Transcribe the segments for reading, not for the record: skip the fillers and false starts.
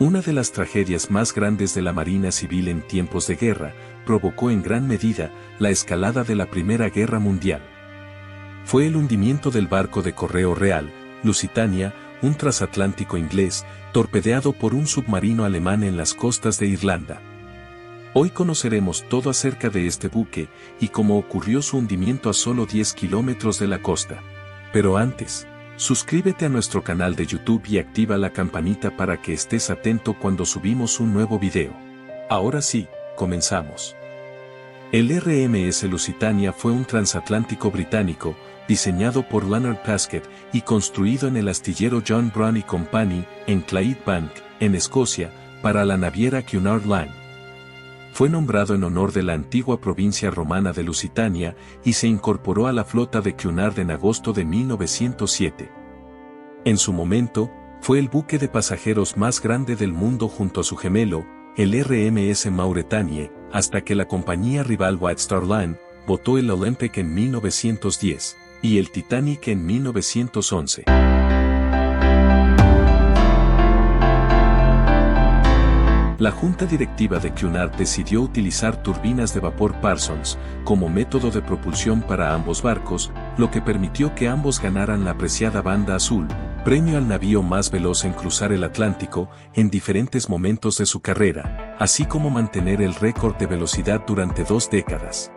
Una de las tragedias más grandes de la Marina Civil en tiempos de guerra, provocó en gran medida la escalada de la Primera Guerra Mundial. Fue el hundimiento del barco de correo real, Lusitania, un transatlántico inglés, torpedeado por un submarino alemán en las costas de Irlanda. Hoy conoceremos todo acerca de este buque y cómo ocurrió su hundimiento a solo 10 kilómetros de la costa. Pero antes, suscríbete a nuestro canal de YouTube y activa la campanita para que estés atento cuando subimos un nuevo video. Ahora sí, comenzamos. El RMS Lusitania fue un transatlántico británico, diseñado por Leonard Paskett y construido en el astillero John Brown y Company, en Clydebank, en Escocia, para la naviera Cunard Line. Fue nombrado en honor de la antigua provincia romana de Lusitania y se incorporó a la flota de Cunard en agosto de 1907. En su momento, fue el buque de pasajeros más grande del mundo junto a su gemelo, el RMS Mauretanie, hasta que la compañía rival White Star Line botó el Olympic en 1910 y el Titanic en 1911. La junta directiva de Cunard decidió utilizar turbinas de vapor Parsons como método de propulsión para ambos barcos, lo que permitió que ambos ganaran la apreciada Banda Azul, premio al navío más veloz en cruzar el Atlántico en diferentes momentos de su carrera, así como mantener el récord de velocidad durante 2 décadas.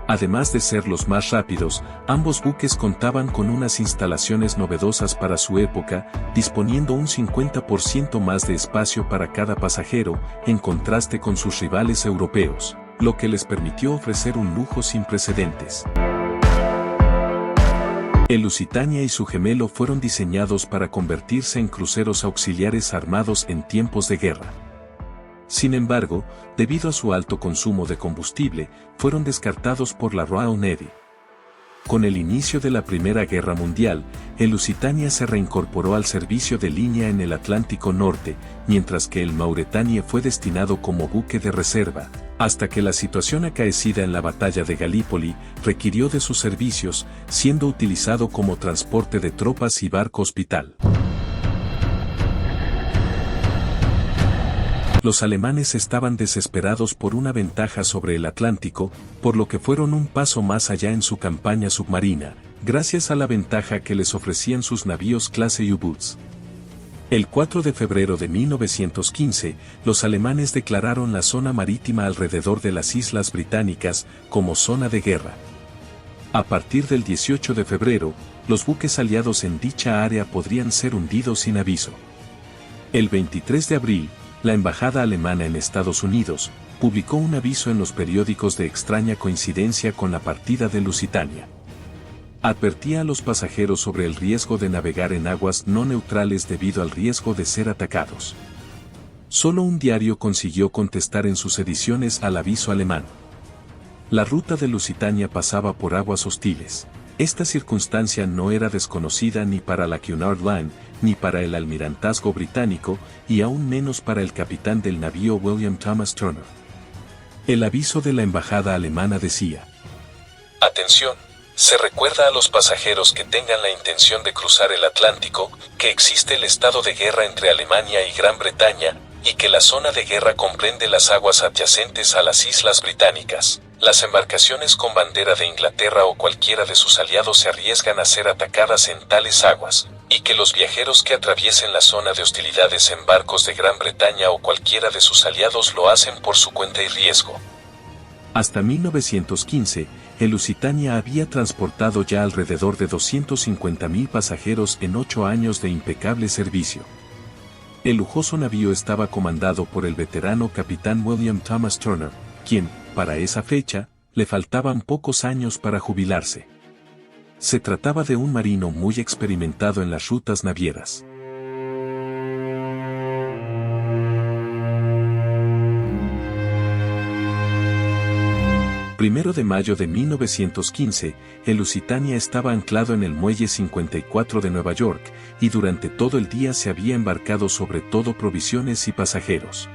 Además de ser los más rápidos, ambos buques contaban con unas instalaciones novedosas para su época, disponiendo un 50% más de espacio para cada pasajero, en contraste con sus rivales europeos, lo que les permitió ofrecer un lujo sin precedentes. El Lusitania y su gemelo fueron diseñados para convertirse en cruceros auxiliares armados en tiempos de guerra. Sin embargo, debido a su alto consumo de combustible, fueron descartados por la Royal Navy. Con el inicio de la Primera Guerra Mundial, el Lusitania se reincorporó al servicio de línea en el Atlántico Norte, mientras que el Mauretanie fue destinado como buque de reserva, hasta que la situación acaecida en la batalla de Galípoli requirió de sus servicios, siendo utilizado como transporte de tropas y barco hospital. Los alemanes estaban desesperados por una ventaja sobre el Atlántico, por lo que fueron un paso más allá en su campaña submarina, gracias a la ventaja que les ofrecían sus navíos clase U-Boots. El 4 de febrero de 1915, los alemanes declararon la zona marítima alrededor de las Islas Británicas como zona de guerra. A partir del 18 de febrero, los buques aliados en dicha área podrían ser hundidos sin aviso. El 23 de abril, la embajada alemana en Estados Unidos publicó un aviso en los periódicos de extraña coincidencia con la partida de Lusitania. Advertía a los pasajeros sobre el riesgo de navegar en aguas no neutrales debido al riesgo de ser atacados. Solo un diario consiguió contestar en sus ediciones al aviso alemán. La ruta de Lusitania pasaba por aguas hostiles. Esta circunstancia no era desconocida ni para la Cunard Line, ni para el almirantazgo británico, y aún menos para el capitán del navío William Thomas Turner. El aviso de la embajada alemana decía: Atención, se recuerda a los pasajeros que tengan la intención de cruzar el Atlántico, que existe el estado de guerra entre Alemania y Gran Bretaña, y que la zona de guerra comprende las aguas adyacentes a las Islas Británicas. Las embarcaciones con bandera de Inglaterra o cualquiera de sus aliados se arriesgan a ser atacadas en tales aguas, y que los viajeros que atraviesen la zona de hostilidades en barcos de Gran Bretaña o cualquiera de sus aliados lo hacen por su cuenta y riesgo. Hasta 1915, el Lusitania había transportado ya alrededor de 250.000 pasajeros en 8 años de impecable servicio. El lujoso navío estaba comandado por el veterano capitán William Thomas Turner, quien, para esa fecha, le faltaban pocos años para jubilarse. Se trataba de un marino muy experimentado en las rutas navieras. 1 de mayo de 1915, el Lusitania estaba anclado en el muelle 54 de Nueva York, y durante todo el día se había embarcado sobre todo provisiones y pasajeros.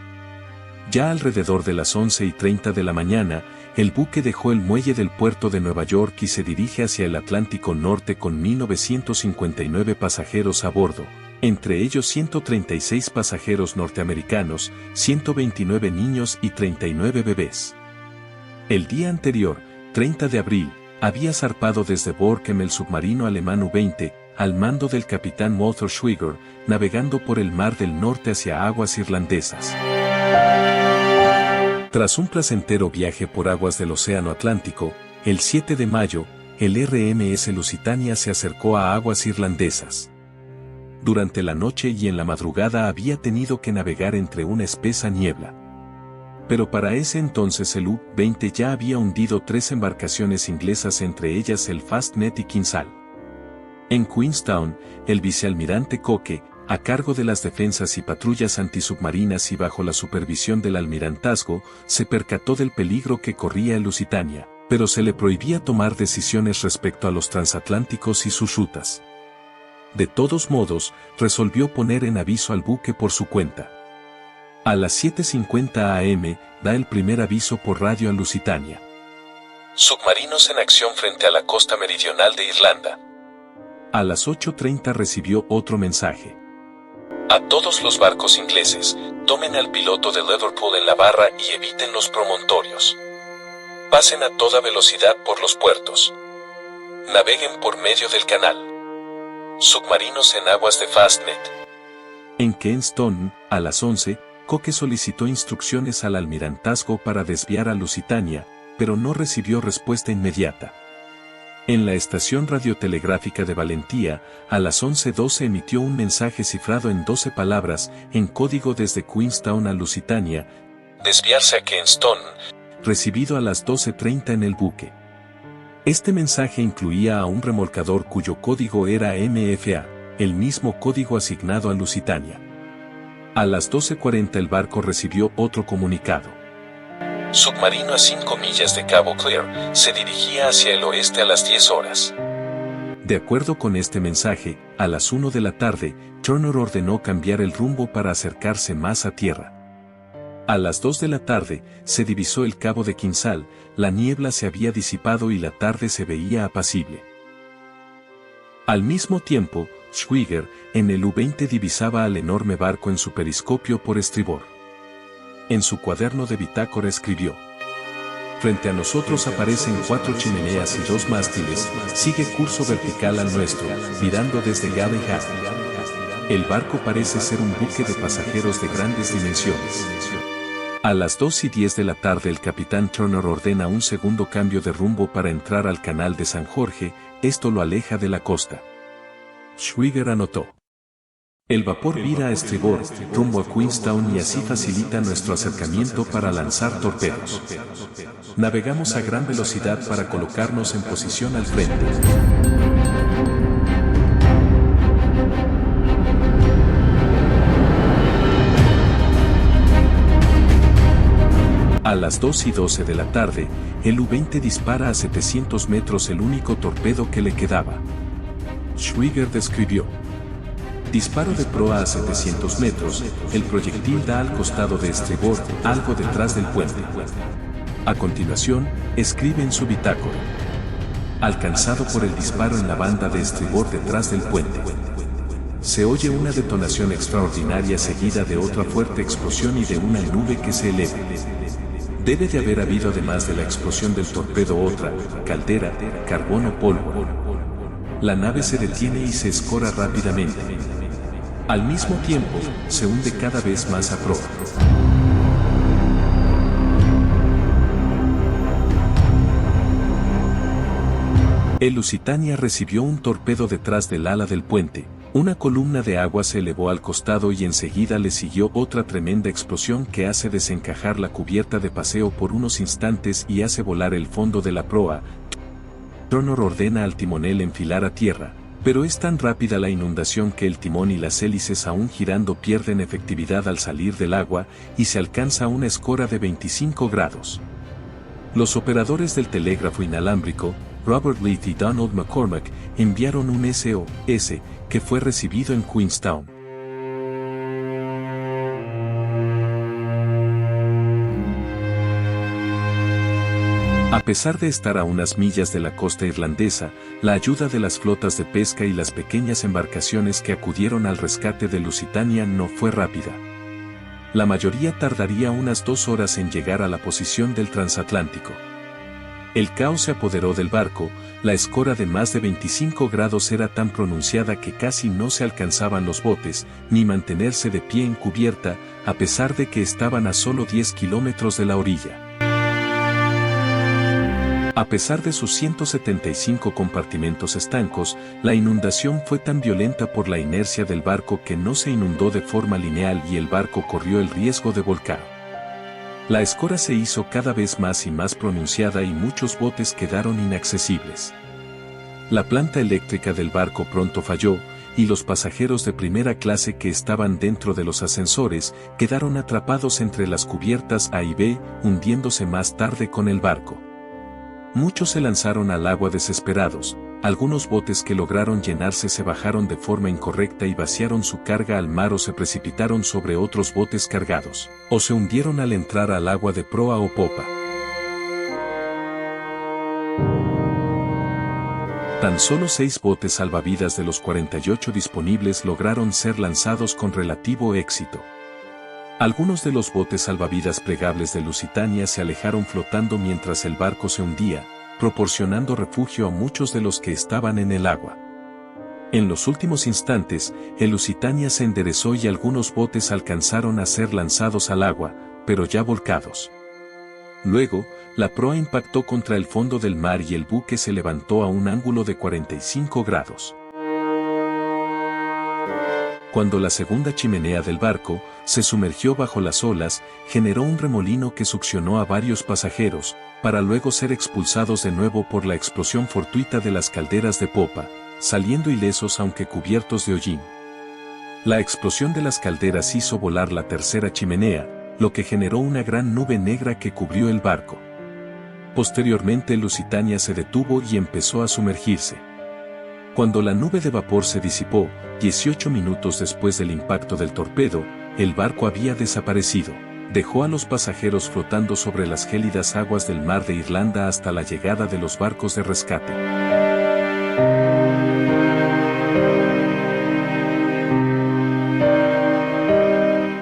Ya alrededor de las 11:30 de la mañana, el buque dejó el muelle del puerto de Nueva York y se dirige hacia el Atlántico Norte con 1959 pasajeros a bordo, Entre ellos 136 pasajeros norteamericanos, 129 niños y 39 bebés. El día anterior, 30 de abril, había zarpado desde Borkum el submarino alemán U-20, al mando del capitán Walter Schwieger, navegando por el Mar del Norte hacia aguas irlandesas. Tras un placentero viaje por aguas del Océano Atlántico, el 7 de mayo, el RMS Lusitania se acercó a aguas irlandesas. Durante la noche y en la madrugada había tenido que navegar entre una espesa niebla. Pero para ese entonces el U-20 ya había hundido 3 embarcaciones inglesas, entre ellas el Fastnet y Kinsale. En Queenstown, el vicealmirante Cooke, a cargo de las defensas y patrullas antisubmarinas y bajo la supervisión del almirantazgo, se percató del peligro que corría el Lusitania, pero se le prohibía tomar decisiones respecto a los transatlánticos y sus rutas. De todos modos, resolvió poner en aviso al buque por su cuenta. A las 7:50 am, da el primer aviso por radio al Lusitania. Submarinos en acción frente a la costa meridional de Irlanda. A las 8:30 recibió otro mensaje. A todos los barcos ingleses, tomen al piloto de Liverpool en la barra y eviten los promontorios. Pasen a toda velocidad por los puertos. Naveguen por medio del canal. Submarinos en aguas de Fastnet. En Queenstown, a las 11, Cooke solicitó instrucciones al almirantazgo para desviar a Lusitania, pero no recibió respuesta inmediata. En la estación radiotelegráfica de Valentía, a las 11:12 emitió un mensaje cifrado en 12 palabras, en código desde Queenstown a Lusitania. Desviarse a Queenstown. Recibido a las 12:30 en el buque. Este mensaje incluía a un remolcador cuyo código era MFA, el mismo código asignado a Lusitania. A las 12:40 el barco recibió otro comunicado. Submarino a 5 millas de Cabo Clear, se dirigía hacia el oeste a las 10 horas. De acuerdo con este mensaje, a las 1 de la tarde, Turner ordenó cambiar el rumbo para acercarse más a tierra. A las 2 de la tarde, se divisó el cabo de Kinsale, la niebla se había disipado y la tarde se veía apacible. Al mismo tiempo, Schwieger, en el U-20 divisaba al enorme barco en su periscopio por estribor. En su cuaderno de bitácora escribió: frente a nosotros aparecen 4 chimeneas y 2 mástiles, sigue curso vertical al nuestro, mirando desde Galley Hat. El barco parece ser un buque de pasajeros de grandes dimensiones. A las 2:10 de la tarde el capitán Turner ordena un segundo cambio de rumbo para entrar al canal de San Jorge, esto lo aleja de la costa. Schwieger anotó: el vapor vira a estribor, rumbo a Queenstown y así facilita nuestro acercamiento para lanzar torpedos. Navegamos a gran velocidad para colocarnos en posición al frente. A las 2:12 de la tarde, el U-20 dispara a 700 metros el único torpedo que le quedaba. Schwieger describió: disparo de proa a 700 metros, el proyectil da al costado de estribor, algo detrás del puente. A continuación, escribe en su bitácora: alcanzado por el disparo en la banda de estribor detrás del puente. Se oye una detonación extraordinaria seguida de otra fuerte explosión y de una nube que se eleva. Debe de haber habido además de la explosión del torpedo otra, caldera, carbón o pólvora. La nave se detiene y se escora rápidamente. Al mismo tiempo, se hunde cada vez más a proa. El Lusitania recibió un torpedo detrás del ala del puente. Una columna de agua se elevó al costado y enseguida le siguió otra tremenda explosión que hace desencajar la cubierta de paseo por unos instantes y hace volar el fondo de la proa. Turner ordena al timonel enfilar a tierra, pero es tan rápida la inundación que el timón y las hélices aún girando pierden efectividad al salir del agua y se alcanza una escora de 25 grados. Los operadores del telégrafo inalámbrico, Robert Leith y Donald McCormack, enviaron un SOS, que fue recibido en Queenstown. A pesar de estar a unas millas de la costa irlandesa, la ayuda de las flotas de pesca y las pequeñas embarcaciones que acudieron al rescate de Lusitania no fue rápida. La mayoría tardaría unas 2 horas en llegar a la posición del transatlántico. El caos se apoderó del barco, la escora de más de 25 grados era tan pronunciada que casi no se alcanzaban los botes, ni mantenerse de pie en cubierta, a pesar de que estaban a solo 10 kilómetros de la orilla. A pesar de sus 175 compartimentos estancos, la inundación fue tan violenta por la inercia del barco que no se inundó de forma lineal y el barco corrió el riesgo de volcar. La escora se hizo cada vez más y más pronunciada y muchos botes quedaron inaccesibles. La planta eléctrica del barco pronto falló, y los pasajeros de primera clase que estaban dentro de los ascensores quedaron atrapados entre las cubiertas A y B, hundiéndose más tarde con el barco. Muchos se lanzaron al agua desesperados, algunos botes que lograron llenarse se bajaron de forma incorrecta y vaciaron su carga al mar o se precipitaron sobre otros botes cargados, o se hundieron al entrar al agua de proa o popa. Tan solo 6 botes salvavidas de los 48 disponibles lograron ser lanzados con relativo éxito. Algunos de los botes salvavidas plegables de Lusitania se alejaron flotando mientras el barco se hundía, proporcionando refugio a muchos de los que estaban en el agua. En los últimos instantes, el Lusitania se enderezó y algunos botes alcanzaron a ser lanzados al agua, pero ya volcados. Luego, la proa impactó contra el fondo del mar y el buque se levantó a un ángulo de 45 grados. Cuando la segunda chimenea del barco se sumergió bajo las olas, generó un remolino que succionó a varios pasajeros, para luego ser expulsados de nuevo por la explosión fortuita de las calderas de popa, saliendo ilesos aunque cubiertos de hollín. La explosión de las calderas hizo volar la tercera chimenea, lo que generó una gran nube negra que cubrió el barco. Posteriormente Lusitania se detuvo y empezó a sumergirse. Cuando la nube de vapor se disipó, 18 minutos después del impacto del torpedo, el barco había desaparecido. Dejó a los pasajeros flotando sobre las gélidas aguas del mar de Irlanda hasta la llegada de los barcos de rescate.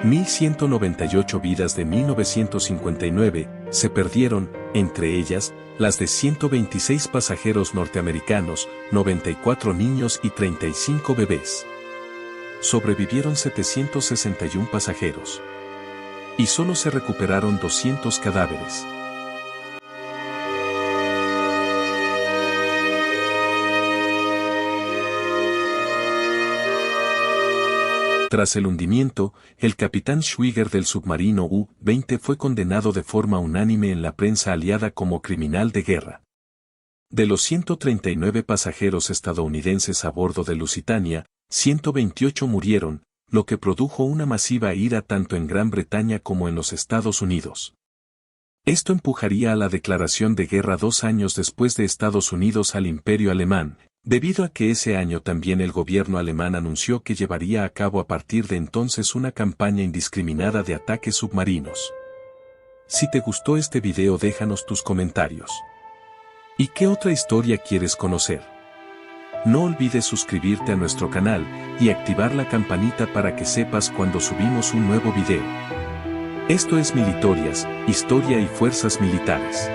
$1,198 vidas de 1959 se perdieron, entre ellas, las de 126 pasajeros norteamericanos, 94 niños y 35 bebés. Sobrevivieron 761 pasajeros. Y solo se recuperaron 200 cadáveres. Tras el hundimiento, el capitán Schwieger del submarino U-20 fue condenado de forma unánime en la prensa aliada como criminal de guerra. De los 139 pasajeros estadounidenses a bordo de Lusitania, 128 murieron, lo que produjo una masiva ira tanto en Gran Bretaña como en los Estados Unidos. Esto empujaría a la declaración de guerra 2 años después de Estados Unidos al Imperio Alemán, debido a que ese año también el gobierno alemán anunció que llevaría a cabo a partir de entonces una campaña indiscriminada de ataques submarinos. Si te gustó este video déjanos tus comentarios. ¿Y qué otra historia quieres conocer? No olvides suscribirte a nuestro canal y activar la campanita para que sepas cuando subimos un nuevo video. Esto es Militorias, Historia y Fuerzas Militares.